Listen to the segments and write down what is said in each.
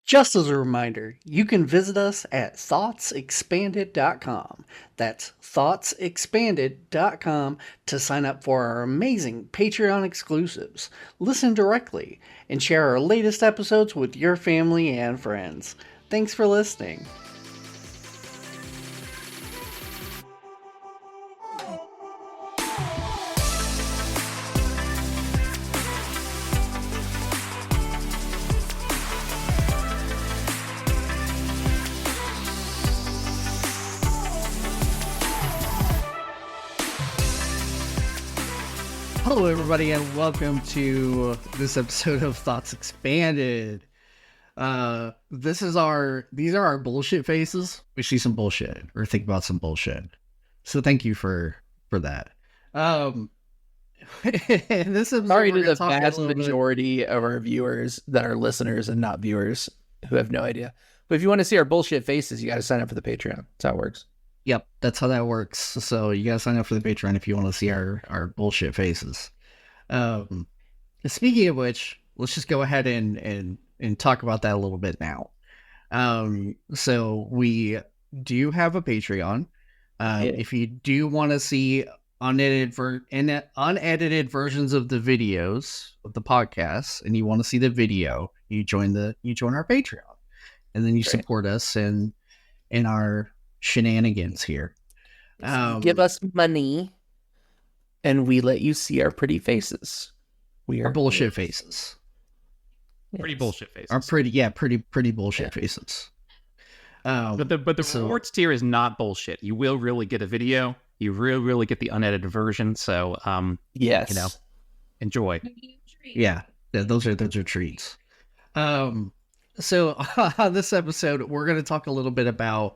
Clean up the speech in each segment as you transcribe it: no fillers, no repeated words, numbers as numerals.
Just as a reminder, you can visit us at thoughtsexpanded.com. That's thoughtsexpanded.com to sign up for our amazing Patreon exclusives, listen directly, and share our latest episodes with your family and friends. Thanks for listening. Hello, everybody, and welcome to this episode of Thoughts Expanded. These are our bullshit faces. We see some bullshit or think about some bullshit. So thank you for that. This is sorry to the vast majority of our viewers that are listeners and not viewers who have no idea. But if you want to see our bullshit faces, you got to sign up for the Patreon. That's how it works. Yep, that's how that works. So you got to sign up for the Patreon if you want to see our bullshit faces. Speaking of which, let's just go ahead and talk about that a little bit now. So we do have a Patreon. If you do want to see unedited versions of the videos of the podcast, and you want to see the video, you join our Patreon, and then you support us in our shenanigans here. Give us money, and we let you see our pretty faces. Our bullshit faces. Yes. Pretty bullshit faces. Are pretty bullshit faces. But the rewards tier is not bullshit. You will really get a video. You really get the unedited version. So yes, enjoy. Yeah, those are treats. So on this episode, we're going to talk a little bit about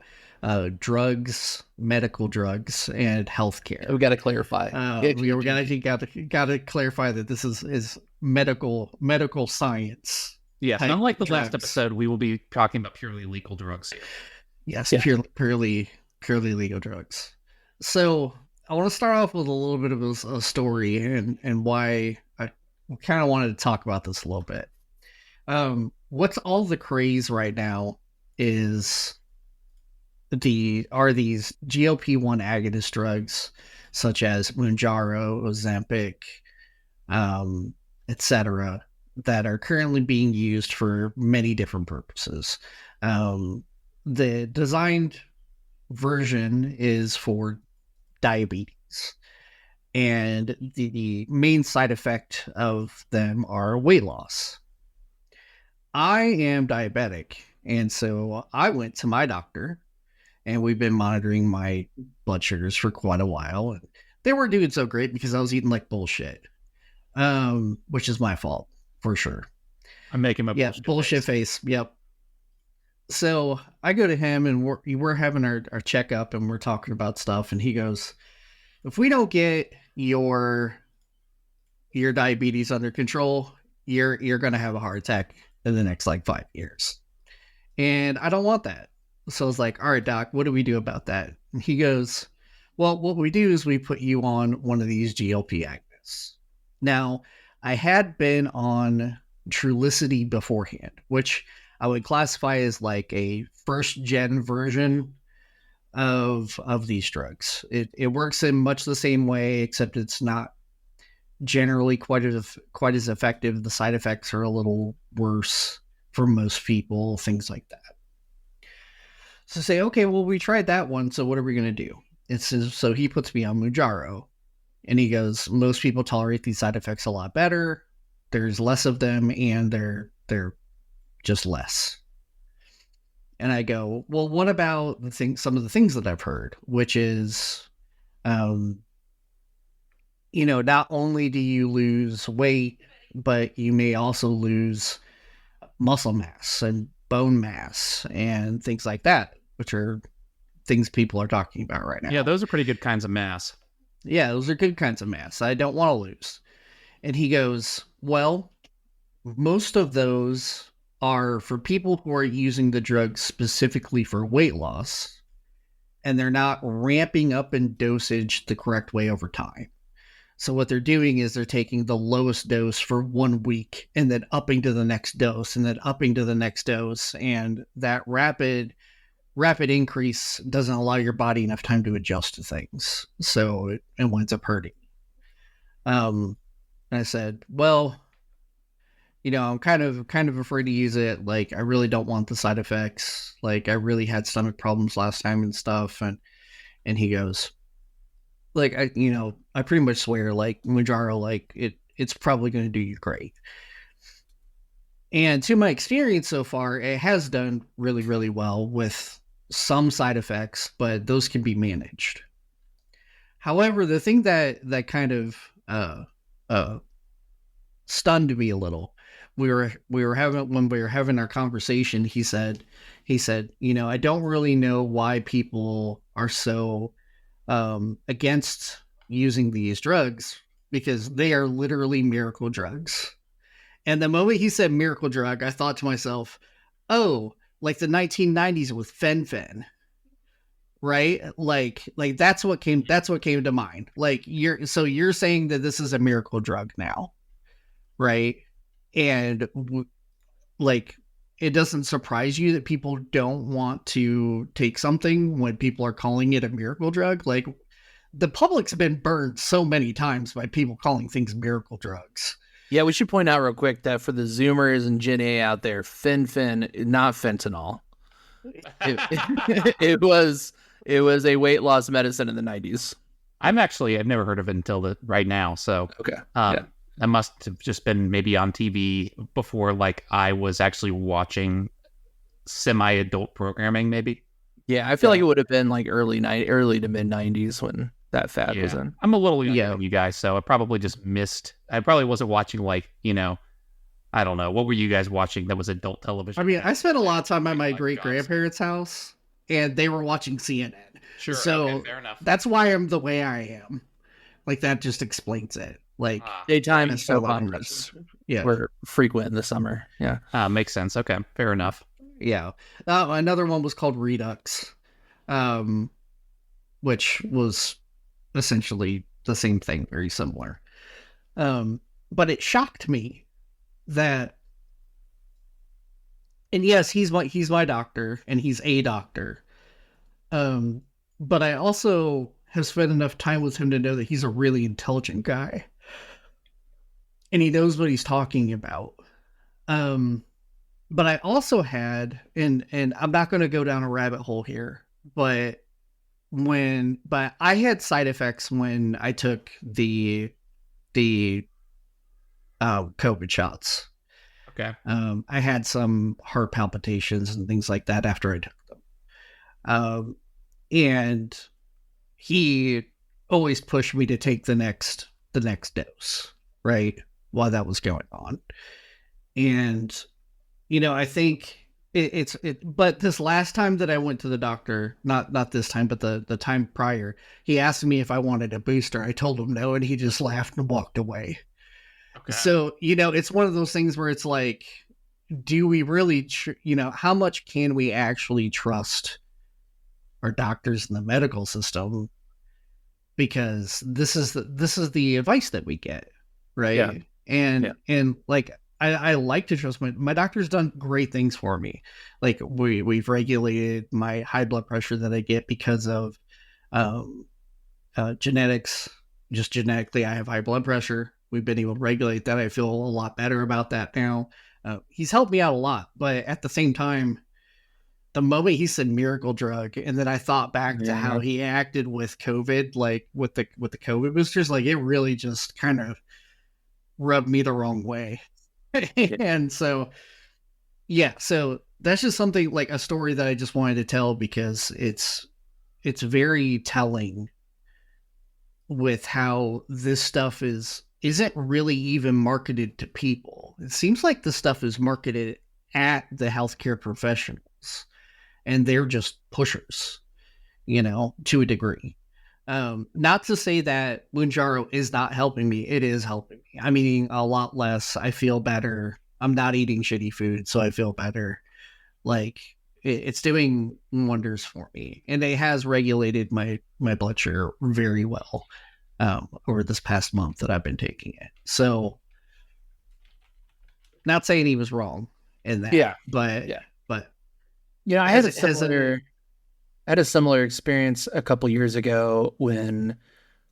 drugs, medical drugs, and healthcare. We got to clarify. We got to clarify that this is medical science. Yes, unlike the last episode, we will be talking about purely legal drugs here. Yes, purely legal drugs. So I want to start off with a little bit of a story and why I kind of wanted to talk about this a little bit. What's all the craze right now is these GLP-1 agonist drugs such as Mounjaro, Ozempic, etc., that are currently being used for many different purposes. The designed version is for diabetes, and the main side effect of them are weight loss. I am diabetic, and so I went to my doctor, and we've been monitoring my blood sugars for quite a while. And they weren't doing so great because I was eating like bullshit, which is my fault for sure. I'm making my bullshit face. Yep. So I go to him, and we're having our checkup, and we're talking about stuff, and he goes, "If we don't get your diabetes under control, you're gonna have a heart attack in the next like 5 years." And I don't want that. So I was like, "All right, doc, what do we do about that?" And he goes, "Well, what we do is we put you on one of these GLP agonists." Now, I had been on Trulicity beforehand, which I would classify as like a first gen version of these drugs. It works in much the same way, except it's not generally quite as effective. The side effects are a little worse for most people, things like that. So say, okay, well, we tried that one, so what are we going to do? So he puts me on Mounjaro, and he goes, most people tolerate these side effects a lot better. There's less of them, and they're just less. And I go, well, what about some of the things that I've heard, which is, not only do you lose weight, but you may also lose muscle mass and bone mass and things like that, which are things people are talking about right now. Yeah, those are pretty good kinds of mass. Yeah, those are good kinds of mass. I don't want to lose. And he goes, well, most of those are for people who are using the drug specifically for weight loss, and they're not ramping up in dosage the correct way over time. So what they're doing is they're taking the lowest dose for 1 week and then upping to the next dose and then upping to the next dose. And that rapid increase doesn't allow your body enough time to adjust to things. So it winds up hurting. I said, well, I'm kind of afraid to use it. Like, I really don't want the side effects. Like, I really had stomach problems last time and stuff. And he goes, like, I pretty much swear, like, Mounjaro, like, it's probably going to do you great. And to my experience so far, it has done really, really well with some side effects, but those can be managed. However, the thing that kind of stunned me a little, we were having our conversation, he said, I don't really know why people are so against using these drugs, because they are literally miracle drugs. And the moment he said miracle drug, I thought to myself, oh, like the 1990s with fen-phen, right? Like that's what came to mind. Like, you're saying that this is a miracle drug now, right? And like, it doesn't surprise you that people don't want to take something when people are calling it a miracle drug. Like, the public's been burned so many times by people calling things miracle drugs. Yeah, we should point out real quick that for the Zoomers and Gen A out there, fen-phen, not fentanyl. It was a weight loss medicine in the 90s. I've never heard of it until right now. So okay, that must have just been maybe on TV before, like, I was actually watching semi-adult programming, maybe. Yeah, I feel like it would have been like early to mid 90s when that fad was in. I'm a little younger than you guys, so I probably just missed. I probably wasn't watching, like, I don't know. What were you guys watching that was adult television? I mean, I spent a lot of time at my great-grandparents' house, and they were watching CNN. Sure. So okay, fair enough. That's why I'm the way I am. Like, that just explains it. Like, daytime soap operas were frequent in the summer. Yeah. Makes sense. Okay, fair enough. Yeah. Another one was called Redux, which was essentially the same thing, very similar. But it shocked me that, and yes, he's my doctor, and he's a doctor. But I also have spent enough time with him to know that he's a really intelligent guy, and he knows what he's talking about. But I also had, and I'm not going to go down a rabbit hole here, but I had side effects when I took the COVID shots. Okay. I had some heart palpitations and things like that after I took them. And he always pushed me to take the next dose, right, while that was going on. And I think but this last time that I went to the doctor, not this time, but the time prior, he asked me if I wanted a booster. I told him no, and he just laughed and walked away. Okay. So, it's one of those things where it's like, do we really, how much can we actually trust our doctors in the medical system? Because this is the advice that we get, right? Yeah. And like, I like to trust my doctor's done great things for me. Like, we've regulated my high blood pressure that I get because of genetics. Just genetically, I have high blood pressure. We've been able to regulate that. I feel a lot better about that now. He's helped me out a lot, but at the same time, the moment he said miracle drug, and then I thought back to how he acted with COVID, like with the COVID boosters, like, it really just kind of rubbed me the wrong way. And so that's just something, like a story that I just wanted to tell, because it's very telling with how this stuff isn't really even marketed to people. It seems like the stuff is marketed at the healthcare professionals, and they're just pushers, to a degree. Not to say that Mounjaro is not helping me. It is helping me. I'm eating a lot less. I feel better. I'm not eating shitty food, so I feel better. Like, it's doing wonders for me. And it has regulated my blood sugar very well. over this past month that I've been taking it. So, not saying he was wrong in that, but I had a similar experience a couple years ago when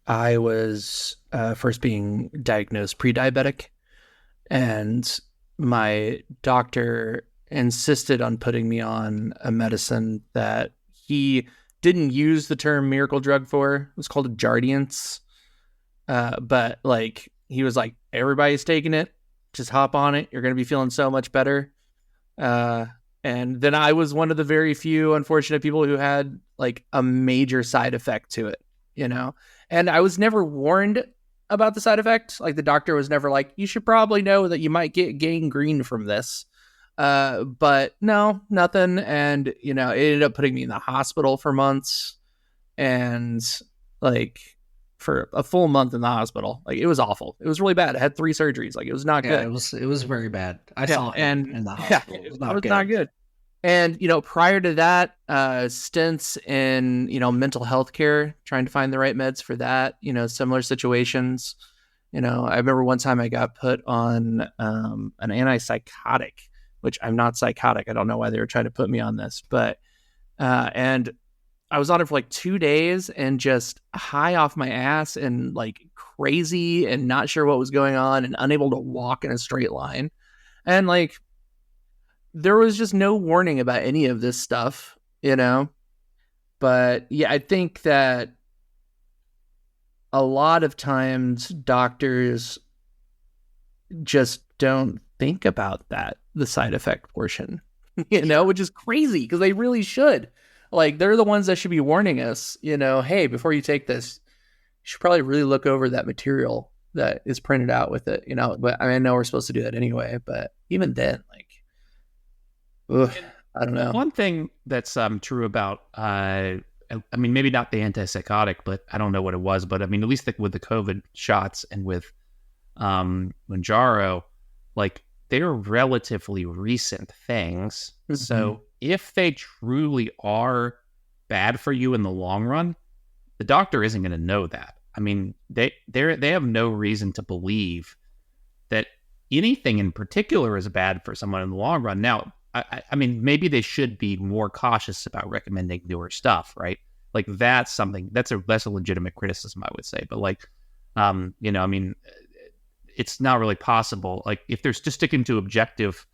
I was first being diagnosed pre-diabetic, and my doctor insisted on putting me on a medicine that he didn't use the term miracle drug for. It was called a Jardiance. But like, he was like, everybody's taking it. Just hop on it. You're going to be feeling so much better. And then I was one of the very few unfortunate people who had like a major side effect to it, and I was never warned about the side effect. Like, the doctor was never like, you should probably know that you might get gangrene from this. But no, nothing. And, it ended up putting me in the hospital for months, and like for a full month in the hospital. Like, it was awful. It was really bad. I had 3 surgeries. Like, it was not good. It was very bad. I saw it in the hospital. It was not good. And, prior to that, stints in, mental health care, trying to find the right meds for that, similar situations. I remember one time I got put on an antipsychotic, which I'm not psychotic. I don't know why they were trying to put me on this, but and I was on it for like 2 days and just high off my ass and like crazy and not sure what was going on and unable to walk in a straight line. And like, there was just no warning about any of this stuff, But yeah, I think that a lot of times doctors just don't think about the side effect portion, which is crazy because they really should. Like, they're the ones that should be warning us, hey, before you take this, you should probably really look over that material that is printed out with it, But I know we're supposed to do that anyway, but even then, like, ugh, I don't know. One thing that's true about, maybe not the antipsychotic, but I don't know what it was, but at least with the COVID shots and with Mounjaro, like, they're relatively recent things. Mm-hmm. So if they truly are bad for you in the long run, the doctor isn't going to know that. They have no reason to believe that anything in particular is bad for someone in the long run. Now, maybe they should be more cautious about recommending newer stuff, right? Like, that's a legitimate criticism, I would say. But like, it's not really possible. Like, if they're just sticking to objective,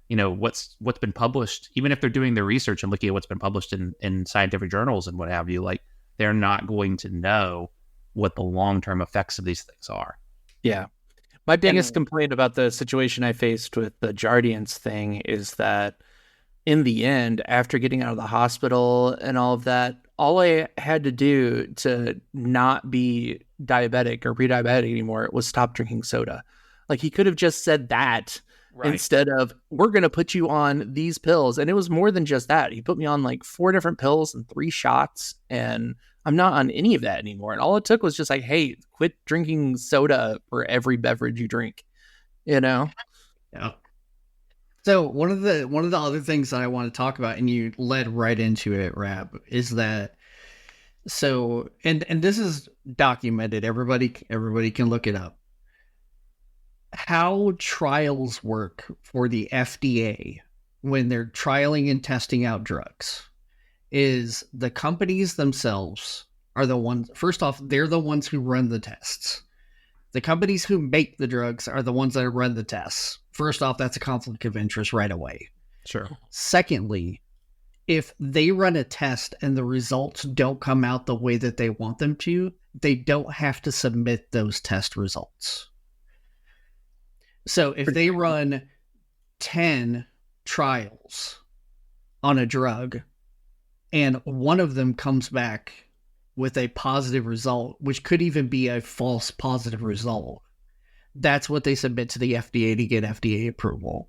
what's been published, even if they're doing their research and looking at what's been published in scientific journals and what have you, like, they're not going to know what the long-term effects of these things are. Yeah. My biggest complaint about the situation I faced with the Jardiance thing is that in the end, after getting out of the hospital and all of that, all I had to do to not be diabetic or pre-diabetic anymore was stop drinking soda. Like, he could have just said that instead of, we're going to put you on these pills. And it was more than just that. He put me on like 4 different pills and 3 shots, and I'm not on any of that anymore. And all it took was just like, hey, quit drinking soda for every beverage you drink, Yeah. So one of the other things that I want to talk about, and you led right into it, Rabb, is that, so, and this is documented. Everybody can look it up. How trials work for the FDA when they're trialing and testing out drugs is the companies themselves are the ones, first off, they're the ones who run the tests. The companies who make the drugs are the ones that run the tests. First off, that's a conflict of interest right away. Sure. Secondly, if they run a test and the results don't come out the way that they want them to, they don't have to submit those test results. So if they run 10 trials on a drug and one of them comes back with a positive result, which could even be a false positive result, that's what they submit to the FDA to get FDA approval.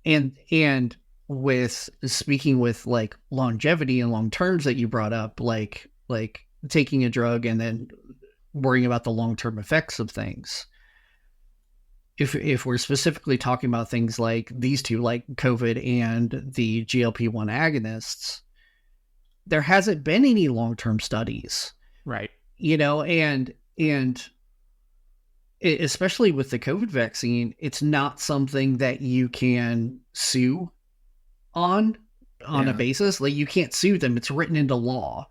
And with speaking with like longevity and long terms that you brought up, like taking a drug and then worrying about the long-term effects of things. If we're specifically talking about things like these two, like COVID and the GLP-1 agonists, there hasn't been any long-term studies. Right. and especially with the COVID vaccine, it's not something that you can sue on a basis. Like, you can't sue them. It's written into law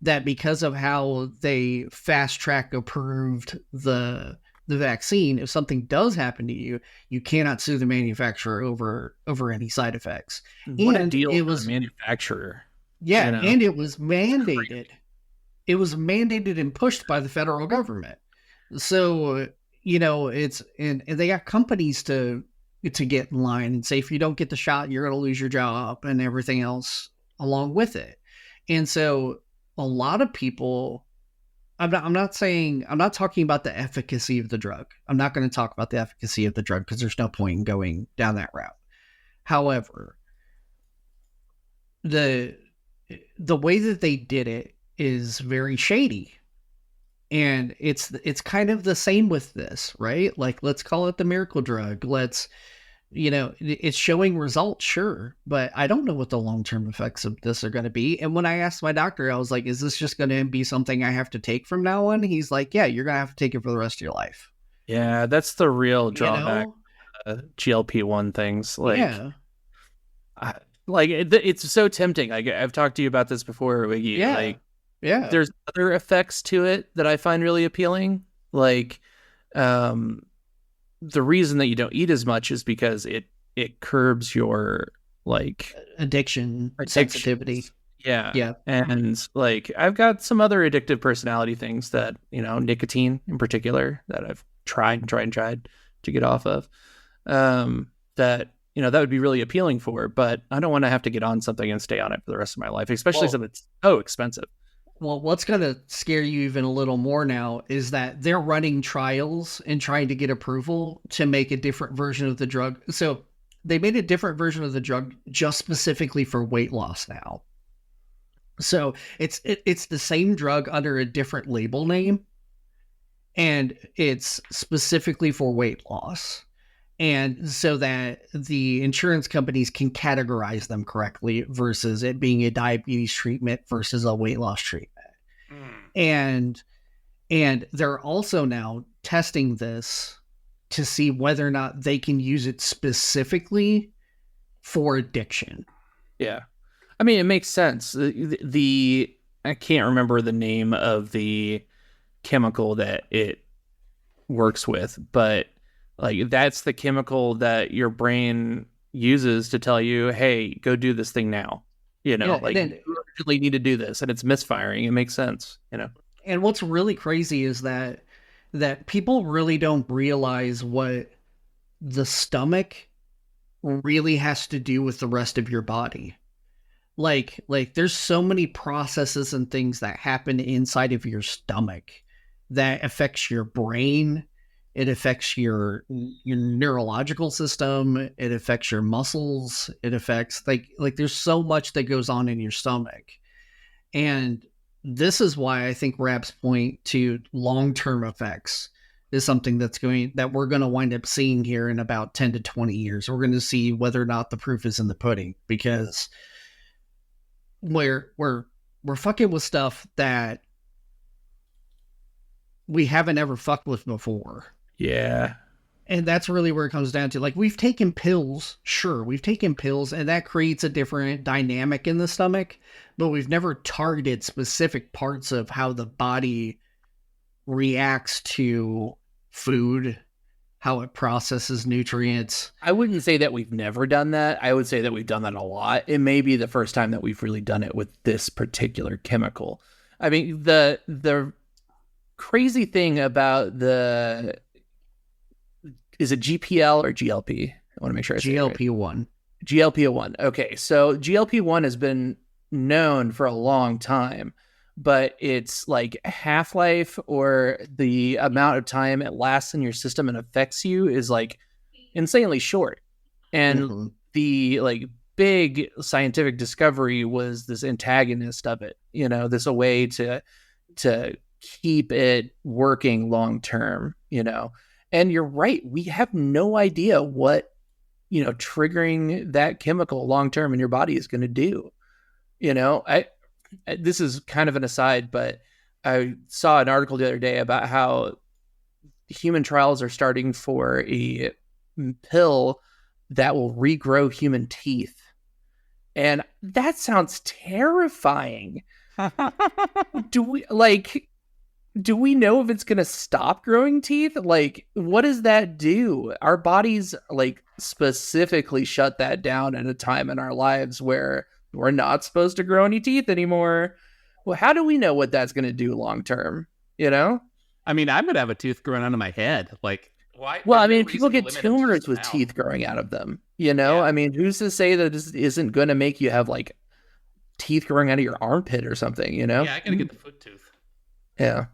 that because of how they fast track approved the vaccine, if something does happen to you, you cannot sue the manufacturer over any side effects. What a deal it was, for the manufacturer. Yeah, and it was mandated. It was mandated and pushed by the federal government. So, it's and they got companies to get in line and say, if you don't get the shot, you're going to lose your job and everything else along with it. And so a lot of people, I'm not talking about the efficacy of the drug. I'm not going to talk about the efficacy of the drug because there's no point in going down that route. However, the way that they did it is very shady. And it's kind of the same with this, right? Like, let's call it the miracle drug. It's showing results, sure, but I don't know what the long-term effects of this are going to be. And when I asked my doctor, I was like, is this just going to be something I have to take from now on? He's like, yeah, you're going to have to take it for the rest of your life. Yeah, that's the real drawback. GLP-1 things. Like, yeah. It's so tempting. Like, I've talked to you about this before, Wiggy. Yeah. Like, yeah, there's other effects to it that I find really appealing. Like, the reason that you don't eat as much is because it curbs your addiction sensitivity. Yeah. And like, I've got some other addictive personality things that, nicotine in particular, that I've tried to get off of, that would be really appealing for, but I don't want to have to get on something and stay on it for the rest of my life, especially since it's so expensive. Well, what's going to scare you even a little more now is that they're running trials and trying to get approval to make a different version of the drug. So they made a different version of the drug just specifically for weight loss now. So it's the same drug under a different label name, and it's specifically for weight loss. And so that the insurance companies can categorize them correctly versus it being a diabetes treatment versus a weight loss treatment. And they're also now testing this to see whether or not they can use it specifically for addiction. Yeah. I mean, it makes sense. I can't remember the name of the chemical that it works with, but like, that's the chemical that your brain uses to tell you, hey, go do this thing now. You urgently need to do this, and it's misfiring. It makes sense, And what's really crazy is that people really don't realize what the stomach really has to do with the rest of your body. Like there's so many processes and things that happen inside of your stomach that affects your brain. It affects your neurological system. It affects your muscles. It affects like there's so much that goes on in your stomach. And this is why I think Rabb's point to long-term effects is something that we're going to wind up seeing here in about 10 to 20 years. We're going to see whether or not the proof is in the pudding, because we're fucking with stuff that we haven't ever fucked with before. Yeah. And that's really where it comes down to. Like, we've taken pills, sure, and that creates a different dynamic in the stomach, but we've never targeted specific parts of how the body reacts to food, how it processes nutrients. I wouldn't say that we've never done that. I would say that we've done that a lot. It may be the first time that we've really done it with this particular chemical. I mean, the crazy thing about is it GPL or GLP? I want to make sure I say GLP-1. Right. GLP-1. Okay, so GLP-1 has been known for a long time, but it's like half-life, or the amount of time it lasts in your system and affects you, is like insanely short. And the big scientific discovery was this antagonist of it. This a way to keep it working long term. And you're right. We have no idea what, triggering that chemical long-term in your body is going to do. This is kind of an aside, but I saw an article the other day about how human trials are starting for a pill that will regrow human teeth. And that sounds terrifying. Do we know if it's going to stop growing teeth? Like, what does that do? Our bodies like specifically shut that down at a time in our lives where we're not supposed to grow any teeth anymore. Well, how do we know what that's going to do long term? You know? I mean, I'm gonna have a tooth growing out of my head. Like, why? Well, I there's no mean, people reason to get limit them to tumors just with mouth. teeth growing out of them. You know? Yeah. I mean, who's to say that this isn't going to make you have like teeth growing out of your armpit or something? You know? Yeah, I gotta get the foot tooth. Yeah.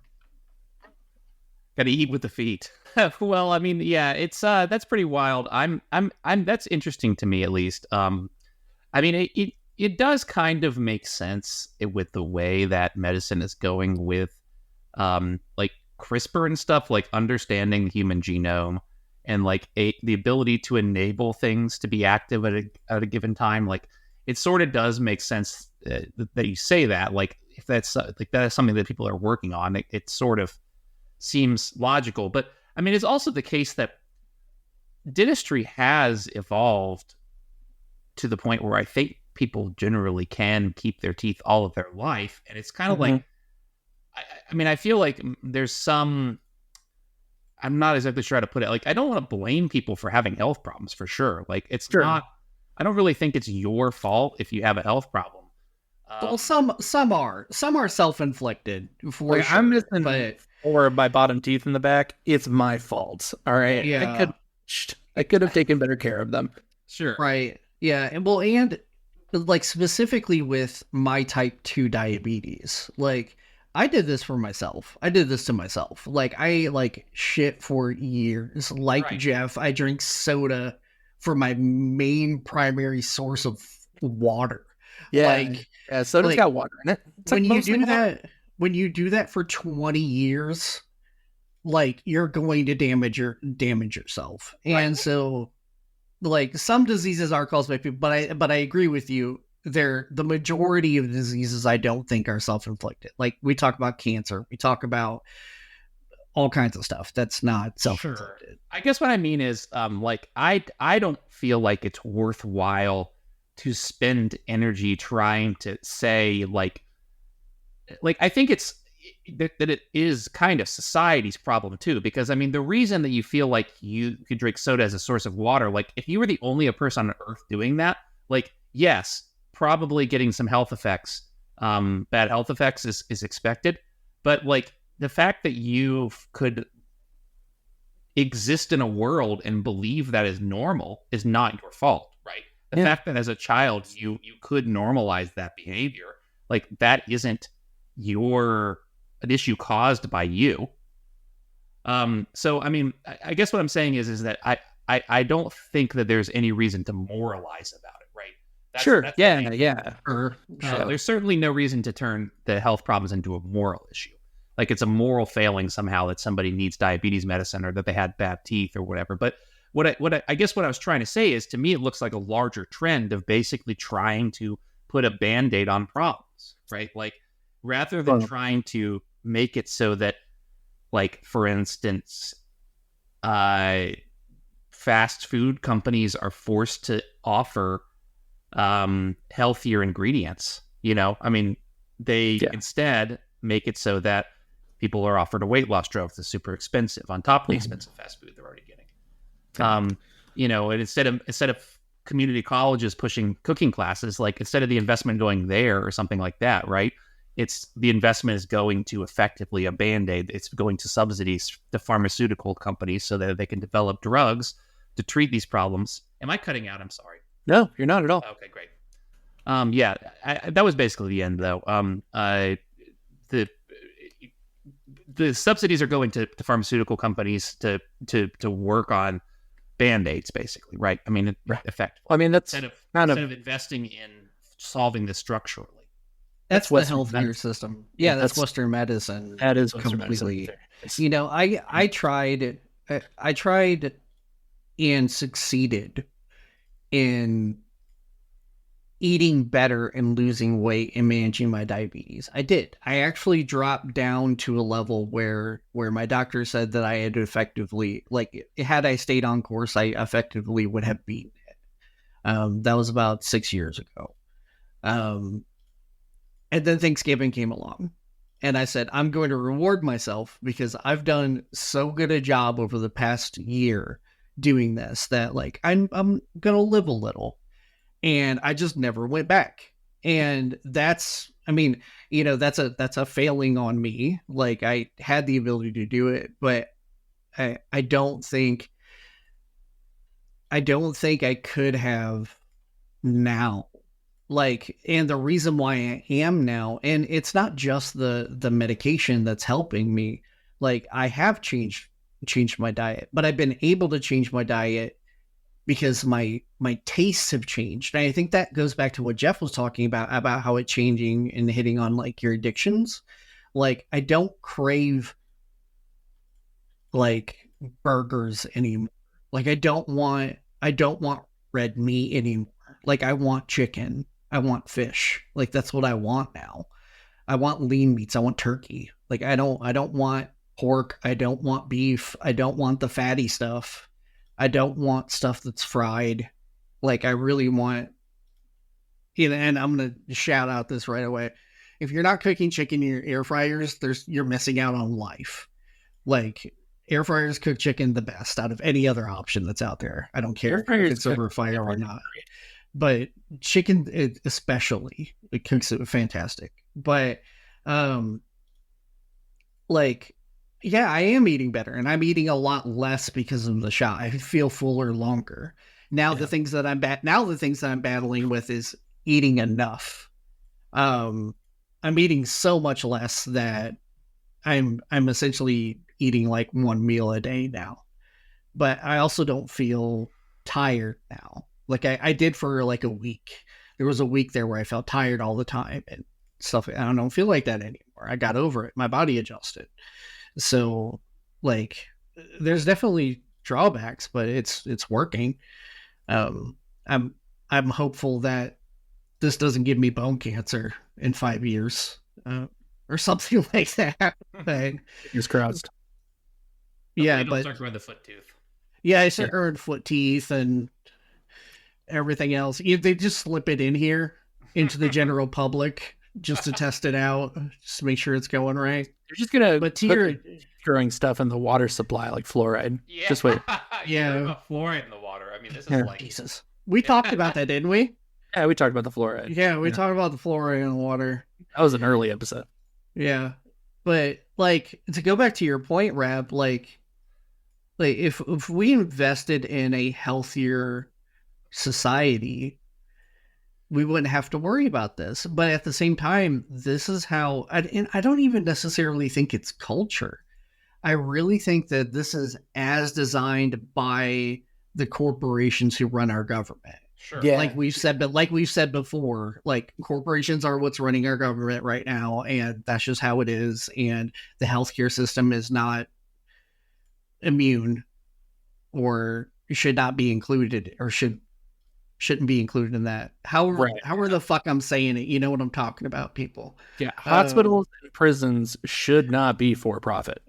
Gotta eat with the feet. Well, I mean, yeah, it's that's pretty wild. I'm that's interesting to me at least. I mean, it does kind of make sense with the way that medicine is going with, like CRISPR and stuff, like understanding the human genome and like the ability to enable things to be active at a given time. Like, it sort of does make sense that you say that. Like, if that's like that is something that people are working on, it sort of seems logical. But I mean, it's also the case that dentistry has evolved to the point where I think people generally can keep their teeth all of their life. And it's kind of like, I mean, I feel like there's some, I'm not exactly sure how to put it. Like, I don't want to blame people for having health problems for sure. Like, it's not, I don't really think it's your fault if you have a health problem. Well, some are self-inflicted. For Like, sure, I'm missing or my bottom teeth in the back. It's my fault. All right. Yeah. I could have taken better care of them. Sure. Right. Yeah. And well, and like specifically with my type 2 diabetes, like I did this for myself. I did this to myself. Like, I like shit for years. Like Right. Jeff, I drink soda for my main primary source of water. Yeah. Like, Soda's like, got water in it. It's when like you mostly do water. when you do that for 20 years, like, you're going to damage yourself. And so, like, some diseases are caused by people, but I agree with you. The majority of diseases I don't think are self-inflicted. Like, we talk about cancer, we talk about all kinds of stuff that's not self-inflicted. Sure. I guess what I mean is, like, I don't feel like it's worthwhile to spend energy trying to say like I think it's that it is kind of society's problem too, because I mean, the reason that you feel like you could drink soda as a source of water, like if you were the only person on earth doing that, like, yes, probably getting some health effects, bad health effects is expected, but like the fact that you could exist in a world and believe that is normal is not your fault, right? The fact that as a child you could normalize that behavior, like, that isn't an issue caused by you. So I mean, I guess what I'm saying is that I don't think that there's any reason to moralize about it, right? That's Sure. There's certainly no reason to turn the health problems into a moral issue. Like, it's a moral failing somehow that somebody needs diabetes medicine or that they had bad teeth or whatever. But I guess what I was trying to say is, to me, it looks like a larger trend of basically trying to put a Band-Aid on problems, right? Like, rather than trying to make it so that, like, for instance, fast food companies are forced to offer healthier ingredients, you know? I mean, they instead make it so that people are offered a weight loss drug that's super expensive on top of the expensive fast food they're already getting. You know, and instead of community colleges pushing cooking classes, like, instead of the investment going there or something like that, right? It's the investment is going to effectively a Band-Aid. It's going to subsidies to pharmaceutical companies so that they can develop drugs to treat these problems. Am I cutting out? I'm sorry. No, you're not at all. Okay, great. Yeah, that was basically the end, though. The subsidies are going to pharmaceutical companies to work on Band-Aids, basically, right? I mean, effectively. I mean, that's instead of investing in solving this structurally. That's the Western healthcare medicine. system. Yeah, that's Western medicine. That is completely. medicine. You know, I tried and succeeded in eating better and losing weight and managing my diabetes. I did. I actually dropped down to a level where my doctor said that I had effectively, like, had I stayed on course, I effectively would have beaten it. That was about 6 years ago. And then Thanksgiving came along. And I said, I'm going to reward myself because I've done so good a job over the past year doing this that, like, I'm going to live a little. And I just never went back. And that's, I mean, that's a failing on me. Like, I had the ability to do it, but I don't think I could have now. Like, and the reason why I am now, and it's not just the medication that's helping me. Like, I have changed my diet, but I've been able to change my diet because my tastes have changed. And I think that goes back to what Jeff was talking about how it changing and hitting on, like, your addictions. Like, I don't crave, like, burgers anymore. Like, I don't want red meat anymore. Like, I want chicken. I want fish. Like, that's what I want now. I want lean meats. I want turkey. Like, I don't want pork. I don't want beef. I don't want the fatty stuff. I don't want stuff that's fried. Like, I really want, and I'm going to shout out this right away. If you're not cooking chicken in your air fryers, you're missing out on life. Like, air fryers cook chicken the best out of any other option that's out there. I don't care if it's over fire or not. But chicken, especially, it cooks it fantastic. But, like, yeah, I am eating better, and I'm eating a lot less because of the shot. I feel fuller longer. Now the things that I'm battling with is eating enough. I'm eating so much less that I'm essentially eating like one meal a day now. But I also don't feel tired now. Like, I did for like a week. There was a week there where I felt tired all the time and stuff. I don't feel like that anymore. I got over it. My body adjusted. So, like, there's definitely drawbacks, but it's working. I'm hopeful that this doesn't give me bone cancer in 5 years, or something like that. But, fingers crossed. Yeah, but start growing the foot tooth. Yeah, I start growing foot teeth and everything else. They just slip it in here into the general public just to test it out, just to make sure it's going right. You're just gonna but growing stuff in the water supply like fluoride. Yeah. Just wait. Yeah, fluoride in the water. I mean, this is like Jesus. We talked about that, didn't we? Yeah, we talked about the fluoride. Yeah, we talked about the fluoride in the water. That was an early episode. Yeah, but, like, to go back to your point, Rabb, like if we invested in a healthier society, we wouldn't have to worry about this. But at the same time, this is how, and I don't even necessarily think it's culture. I really think that this is as designed by the corporations who run our government. Sure. Yeah. Like we've said before, like, corporations are what's running our government right now, and that's just how it is. And the healthcare system is not immune, or should not be included, or shouldn't be included in that. However the fuck I'm saying it, you know what I'm talking about, people. Yeah, hospitals and prisons should not be for profit.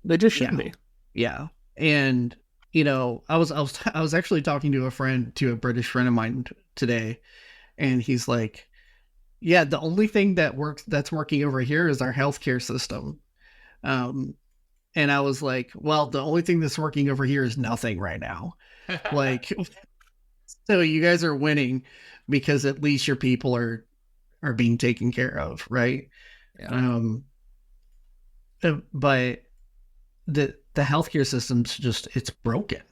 They just shouldn't be. Yeah, and I was actually talking to a British friend of mine today, and he's like, "Yeah, the only thing that's working over here is our healthcare system." And I was like, "Well, the only thing that's working over here is nothing right now." Like, so you guys are winning because at least your people are being taken care of, right? Yeah. But the healthcare system's it's broken.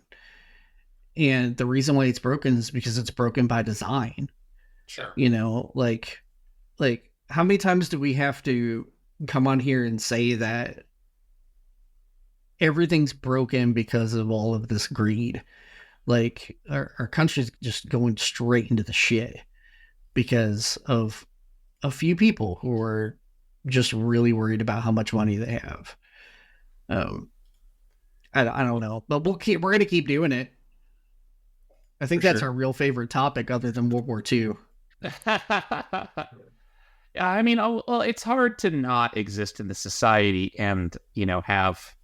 And the reason why it's broken is because it's broken by design. Sure. Like how many times do we have to come on here and say that everything's broken because of all of this greed? Like, our country's just going straight into the shit because of a few people who are just really worried about how much money they have. I don't know, but we're going to keep doing it. I think that's our real favorite topic other than World War II. Yeah, I mean, well, it's hard to not exist in the society and, have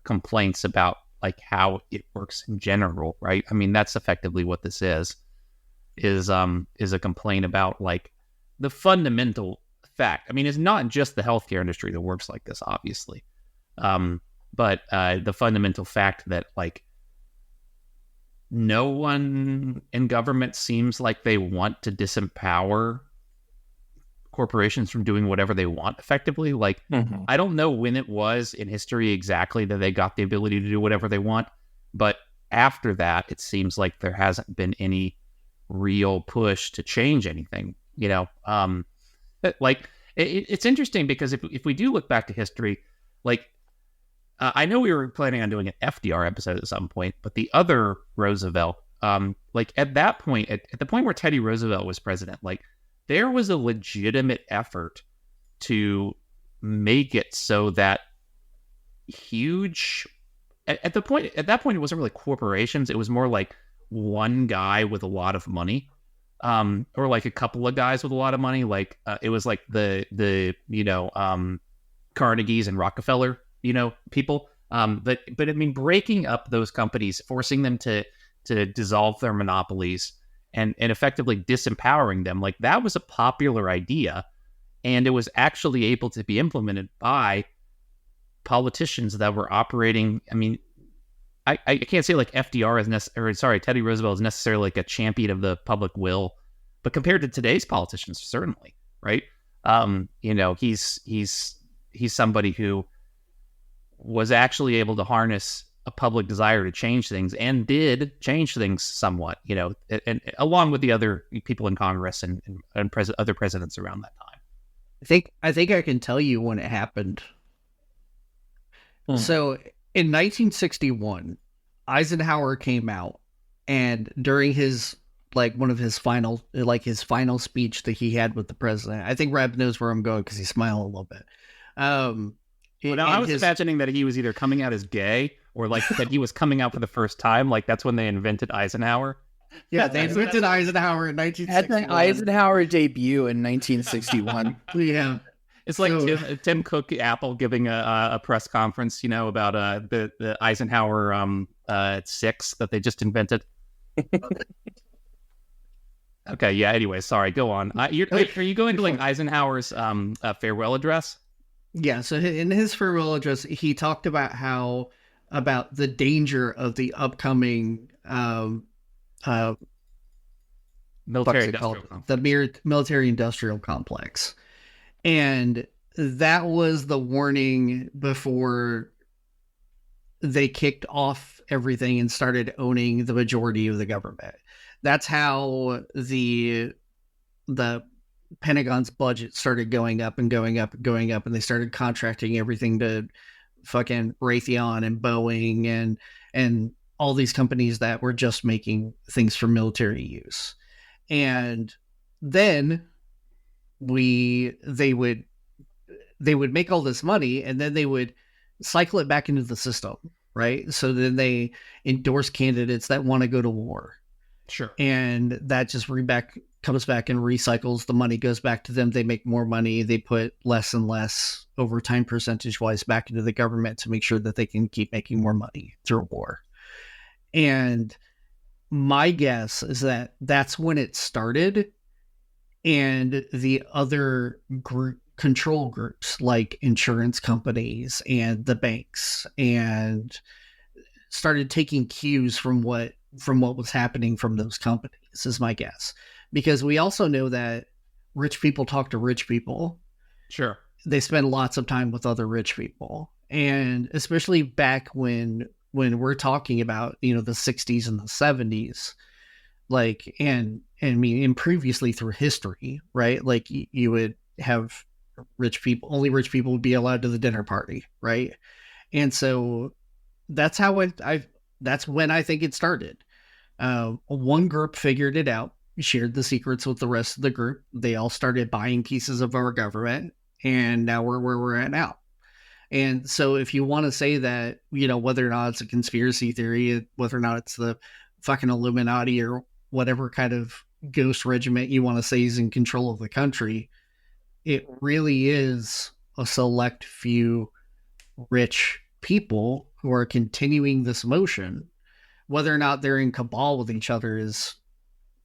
complaints about like how it works in general, right? I mean, that's effectively what this is a complaint about like the fundamental fact. I mean, it's not just the healthcare industry that works like this, obviously. But the fundamental fact that like no one in government seems like they want to disempower corporations from doing whatever they want effectively. Like, I don't know when it was in history exactly that they got the ability to do whatever they want, but after that, it seems like there hasn't been any real push to change anything, like it's interesting because if we do look back to history, like I know we were planning on doing an FDR episode at some point, but the other Roosevelt, like at that point, at the point where Teddy Roosevelt was president, like there was a legitimate effort to make it so that huge at that point, it wasn't really corporations. It was more like one guy with a lot of money, or like a couple of guys with a lot of money. Like it was like the Carnegies and Rockefeller, people. But I mean, breaking up those companies, forcing them to dissolve their monopolies, and effectively disempowering them, like that was a popular idea, and it was actually able to be implemented by politicians that were operating. I mean, I can't say like FDR is Teddy Roosevelt is necessarily like a champion of the public will, but compared to today's politicians, certainly, right? He's somebody who was actually able to harness a public desire to change things, and did change things somewhat, and along with the other people in Congress and other presidents around that time. I think I can tell you when it happened. So in 1961, Eisenhower came out, and during his one of his final speech that he had with the president, I think Rabb knows where I'm going because he's smiling a little bit. Well, now I was imagining that he was either coming out as gay or like that he was coming out for the first time. Like that's when they invented Eisenhower. Yeah, they invented Eisenhower in 1961. Had the Eisenhower debut in 1961. Yeah. It's like Tim Cook, Apple, giving a press conference, about the Eisenhower 6 that they just invented. Okay, yeah. Anyway, sorry. Go on. Are you going to like Eisenhower's farewell address? Yeah. So in his farewell address, he talked about about the danger of the upcoming military industrial complex. And that was the warning before they kicked off everything and started owning the majority of the government. That's how the Pentagon's budget started going up and going up and going up, and they started contracting everything to fucking Raytheon and Boeing and all these companies that were just making things for military use. And then they would make all this money, and then they would cycle it back into the system, right? So then they endorse candidates that want to go to war. Sure. And that just comes back and recycles. The money goes back to them. They make more money. They put less and less overtime percentage wise back into the government to make sure that they can keep making more money through war. And my guess is that that's when it started. And the other control groups like insurance companies and the banks and started taking cues from what was happening from those companies, is my guess. Because we also know that rich people talk to rich people. Sure. They spend lots of time with other rich people. And especially back when we're talking about, the 60s and the 70s, like, and I mean, and previously through history, right? Like you would have only rich people would be allowed to the dinner party, right? And so that's how that's when I think it started. One group figured it out, shared the secrets with the rest of the group. They all started buying pieces of our government, and now we're where we're at now. And so if you want to say that, whether or not it's a conspiracy theory, whether or not it's the fucking Illuminati or whatever kind of ghost regiment you want to say is in control of the country. It really is a select few rich people who are continuing this motion. Whether or not they're in cabal with each other is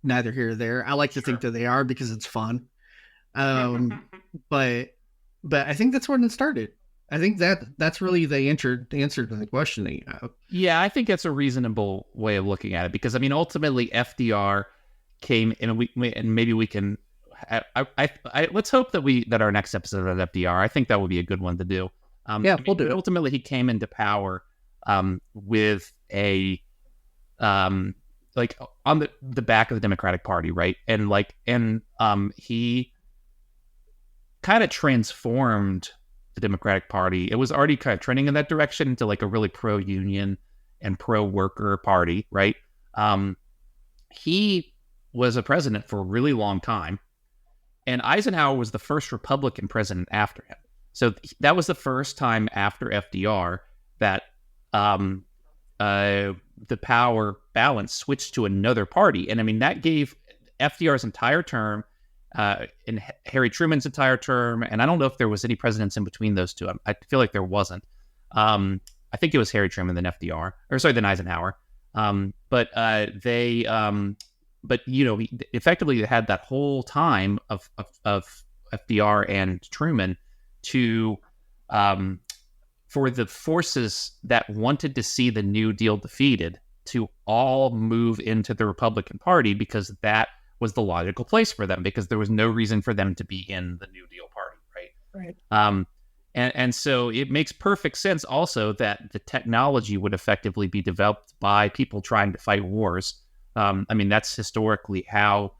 neither here nor there. I like to think that they are because it's fun. But I think that's when it started. I think that's really the answer to the question that you have. Yeah, I think that's a reasonable way of looking at it, because I mean, ultimately FDR came in, and maybe we can. Let's hope that our next episode of FDR. I think that would be a good one to do. Yeah, we'll do it. Ultimately, he came into power with a like on the back of the Democratic Party, right? And he kind of transformed the Democratic Party. It was already kind of trending in that direction into like a really pro-union and pro-worker party, right? He was a president for a really long time, and Eisenhower was the first Republican president after him. So that was the first time after FDR that the power balance switched to another party. And I mean, that gave FDR's entire term and Harry Truman's entire term, and I don't know if there was any presidents in between those two. I feel like there wasn't. I think it was Harry Truman, then FDR, then Eisenhower. But he effectively had that whole time of FDR and Truman to for the forces that wanted to see the New Deal defeated to all move into the Republican Party, because that was the logical place for them, because there was no reason for them to be in the New Deal Party, right? Right. And so it makes perfect sense also that the technology would effectively be developed by people trying to fight wars. I mean, that's historically how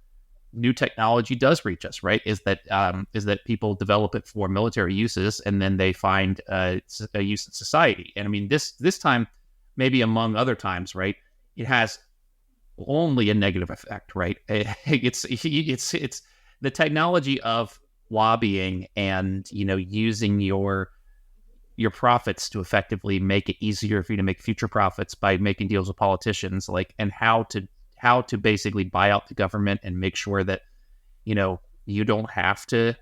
new technology does reach us, right? Is that people develop it for military uses, and then they find a use in society. And I mean, this time, maybe among other times, right? It has only a negative effect, right? It's the technology of lobbying and using your profits to effectively make it easier for you to make future profits by making deals with politicians, and how to basically buy out the government and make sure that you don't have to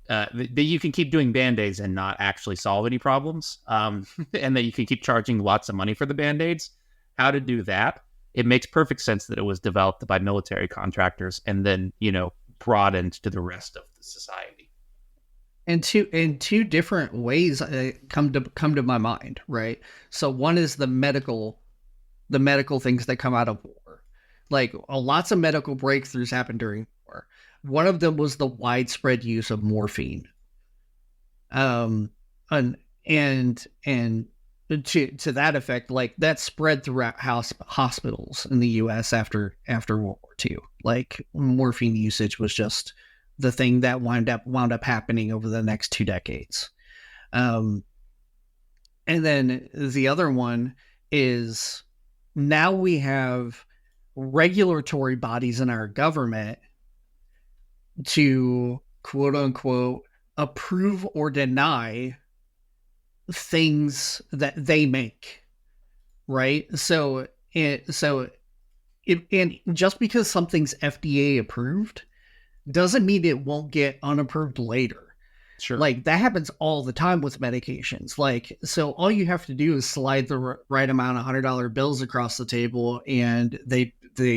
that you can keep doing band-aids and not actually solve any problems, and that you can keep charging lots of money for the band-aids. How to do that? It makes perfect sense that it was developed by military contractors and then broadened to the rest of the society. And two different ways come to my mind, right? So one is the medical things that come out of war. Like lots of medical breakthroughs happened during war. One of them was the widespread use of morphine. And to that effect, like that spread throughout hospitals in the U.S. after World War II. Like morphine usage was just the thing that wound up happening over the next 2 decades. And then the other one is now we have regulatory bodies in our government to quote unquote approve or deny things that they make, right? So just because something's FDA approved doesn't mean it won't get unapproved later. Sure. Like that happens all the time with medications. Like, so all you have to do is slide the right amount of $100 bills across the table and they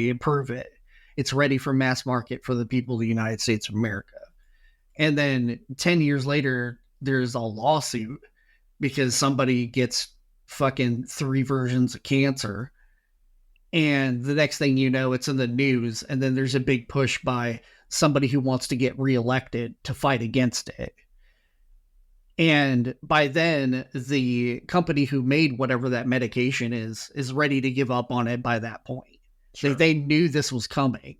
approve it. It's ready for mass market for the people of the United States of America. And then 10 years later, there's a lawsuit because somebody gets fucking 3 versions of cancer. And the next thing you know, it's in the news. And then there's a big push by somebody who wants to get reelected to fight against it. And by then, the company who made whatever that medication is ready to give up on it by that point. Sure. They knew this was coming.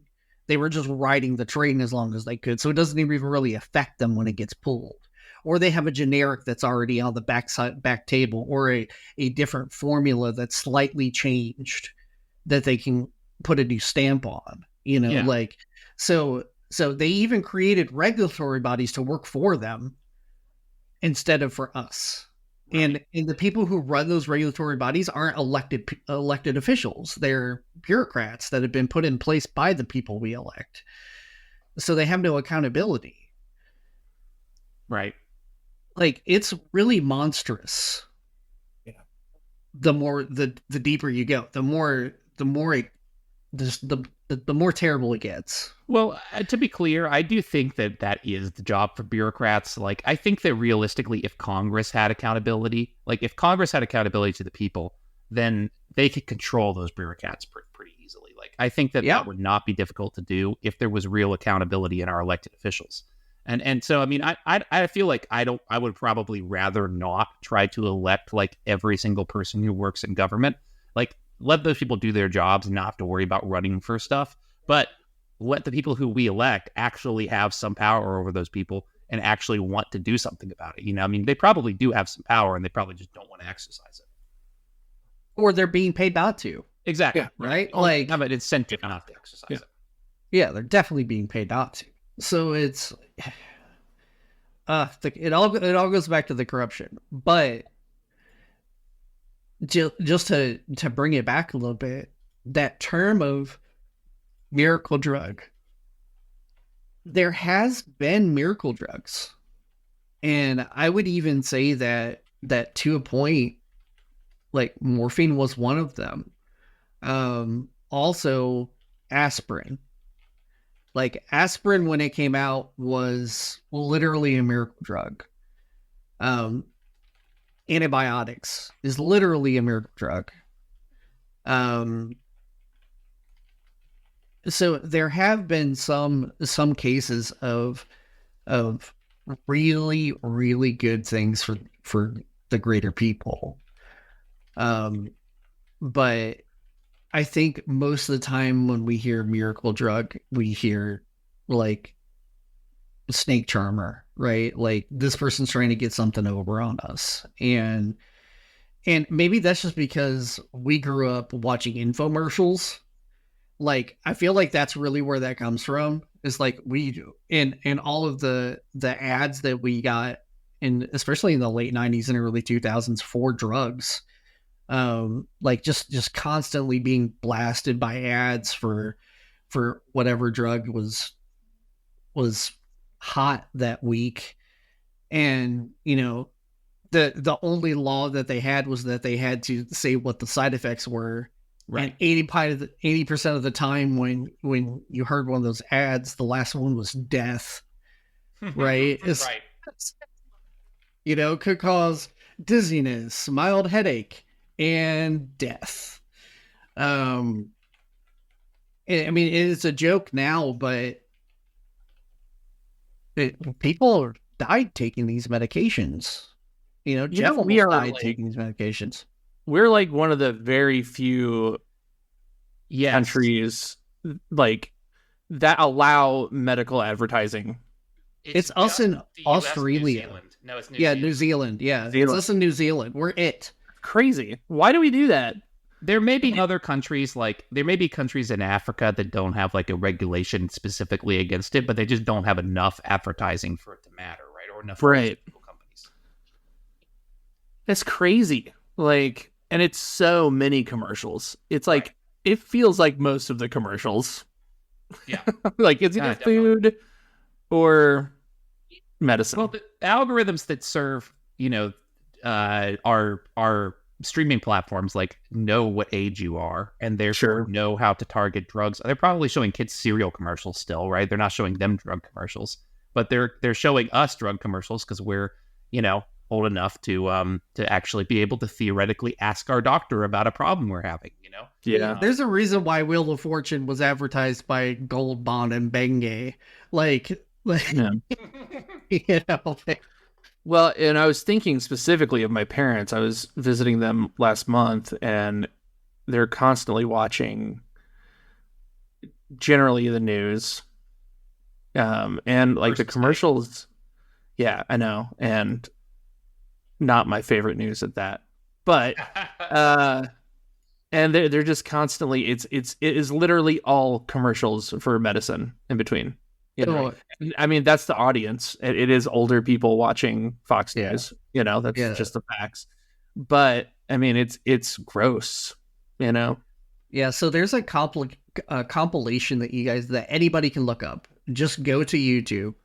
They were just riding the train as long as they could. So it doesn't even really affect them when it gets pulled. Or they have a generic that's already on the back table, or a different formula that's slightly changed that they can put a new stamp on. Like, so they even created regulatory bodies to work for them instead of for us. And the people who run those regulatory bodies aren't elected officials. They're bureaucrats that have been put in place by the people we elect. So they have no accountability. Right. Like, it's really monstrous. Yeah. The more the deeper you go, the more terrible it gets. Well, to be clear, I do think that is the job for bureaucrats. Like, I think that realistically, if Congress had accountability, to the people, then they could control those bureaucrats pretty easily. Like, I think that would not be difficult to do if there was real accountability in our elected officials. And so, I mean, I feel like I would probably rather not try to elect like every single person who works in government. Like, let those people do their jobs and not have to worry about running for stuff. But let the people who we elect actually have some power over those people and actually want to do something about it. You know, I mean, they probably do have some power and they probably just don't want to exercise it. Or they're being paid not to. Exactly. Yeah, right? Like, have an incentive not to exercise it. Yeah, they're definitely being paid not to. So it's it all goes back to the corruption. But just to bring it back a little bit, that term of miracle drug, there has been miracle drugs, and I would even say that to a point, like morphine was one of them. Also aspirin. Like, aspirin, when it came out, was literally a miracle drug. Antibiotics is literally a miracle drug. So there have been some cases of really, really good things for the greater people. But I think most of the time when we hear miracle drug, we hear like snake charmer, right? Like, this person's trying to get something over on us. And maybe that's just because we grew up watching infomercials. Like, I feel like that's really where that comes from. Is like, we do in all of the ads that we got, in especially in the late 90s and early 2000s for drugs. Like just constantly being blasted by ads for whatever drug was hot that week. And, you know, the only law that they had was that they had to say what the side effects were. Right. And 80% of the time when you heard one of those ads, the last one was death. Right? Right. You know, could cause dizziness, mild headache, and death. I mean, it's a joke now, but people died taking these medications. You know, Jeff died taking these medications. We're like one of the very few countries like that allow medical advertising. It's us in Australia. No, it's New Zealand. Yeah, it's us in New Zealand. We're it. Crazy. Why do we do that? There may be other countries, like there may be countries in Africa that don't have like a regulation specifically against it, but they just don't have enough advertising for it to matter, right? Or enough pharmaceutical companies. That's crazy. Like, and it's so many commercials. It's like it feels like most of the commercials. Yeah. Like, it's either food or medicine. Well, the algorithms that serve, you know, our streaming platforms like know what age you are and therefore know how to target drugs. They're probably showing kids cereal commercials still, right? They're not showing them drug commercials, but they're showing us drug commercials because we're, you know, old enough to actually be able to theoretically ask our doctor about a problem we're having, you know? Yeah. There's a reason why Wheel of Fortune was advertised by Gold Bond and Bengay. Like yeah. You know, well, and I was thinking specifically of my parents. I was visiting them last month, and they're constantly watching generally the news. And like the commercials. Yeah, I know. And not my favorite news at that. But and they're just constantly it is literally all commercials for medicine in between. You know, I mean, that's the audience. It is older people watching Fox News. You know, that's just the facts. But I mean, it's gross. You know. Yeah. So there's a compilation that anybody can look up. Just go to YouTube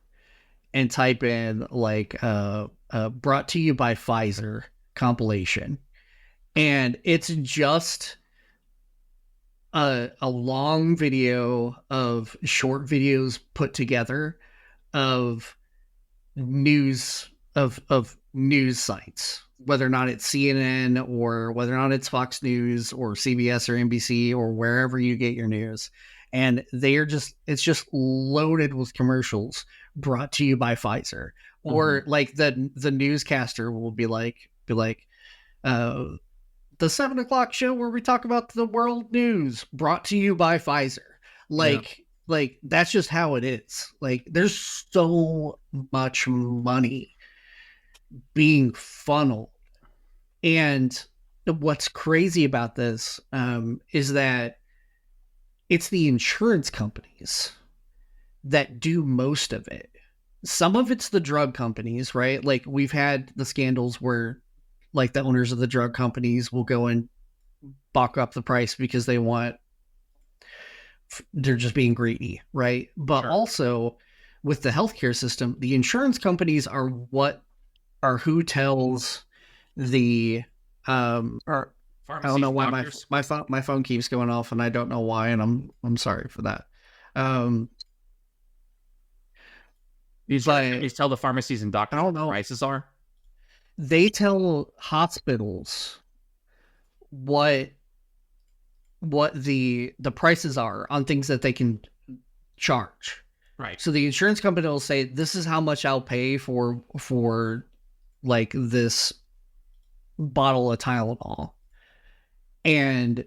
and type in like brought to you by Pfizer compilation, and it's just a long video of short videos put together of news of news sites, whether or not it's CNN or whether or not it's Fox News or CBS or NBC or wherever you get your news. And it's just loaded with commercials brought to you by Pfizer. Or like the newscaster will be like, the 7:00 show where we talk about the world news brought to you by Pfizer. Like that's just how it is. Like there's so much money being funneled. And what's crazy about this is that it's the insurance companies that do most of it. Some of it's the drug companies, right? Like we've had the scandals where like the owners of the drug companies will go and buck up the price because they're just being greedy, right? But also with the healthcare system, the insurance companies are who tells the I don't know why my phone keeps going off and I don't know why, and I'm sorry for that. These tell the pharmacies and doctors what the prices are. They tell hospitals what the prices are on things that they can charge. Right. So the insurance company will say, this is how much I'll pay for like this bottle of Tylenol. And